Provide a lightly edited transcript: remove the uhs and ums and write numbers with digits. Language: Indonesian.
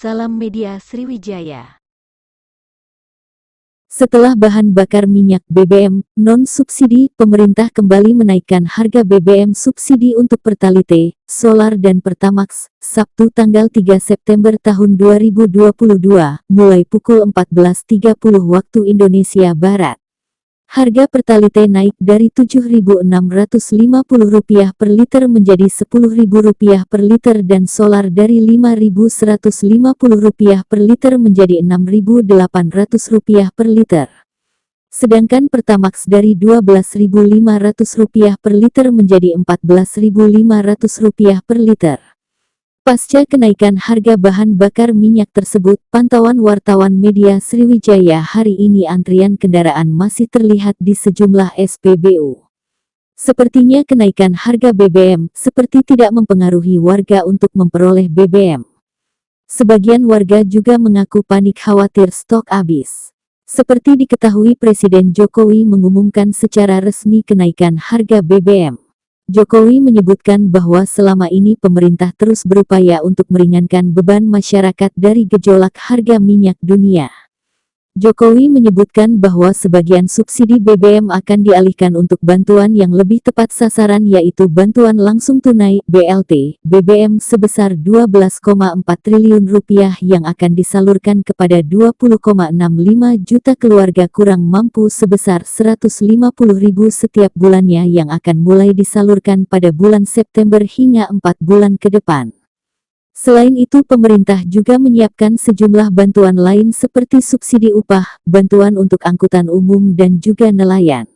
Salam Media Sriwijaya. Setelah bahan bakar minyak BBM non-subsidi, pemerintah kembali menaikkan harga BBM subsidi untuk Pertalite, Solar dan Pertamax, Sabtu tanggal 3 September tahun 2022, mulai pukul 14.30 waktu Indonesia Barat. Harga Pertalite naik dari Rp7.650 per liter menjadi Rp10.000 per liter dan solar dari Rp5.150 per liter menjadi Rp6.800 per liter. Sedangkan Pertamax dari Rp12.500 per liter menjadi Rp14.500 per liter. Pasca kenaikan harga bahan bakar minyak tersebut, pantauan wartawan Media Sriwijaya hari ini antrian kendaraan masih terlihat di sejumlah SPBU. Sepertinya kenaikan harga BBM seperti tidak mempengaruhi warga untuk memperoleh BBM. Sebagian warga juga mengaku panik khawatir stok habis. Seperti diketahui Presiden Jokowi mengumumkan secara resmi kenaikan harga BBM. Jokowi menyebutkan bahwa selama ini pemerintah terus berupaya untuk meringankan beban masyarakat dari gejolak harga minyak dunia. Jokowi menyebutkan bahwa sebagian subsidi BBM akan dialihkan untuk bantuan yang lebih tepat sasaran yaitu bantuan langsung tunai (BLT) BBM sebesar Rp12,4 triliun yang akan disalurkan kepada 20,65 juta keluarga kurang mampu sebesar Rp150.000 setiap bulannya yang akan mulai disalurkan pada bulan September hingga 4 bulan ke depan. Selain itu pemerintah juga menyiapkan sejumlah bantuan lain seperti subsidi upah, bantuan untuk angkutan umum dan juga nelayan.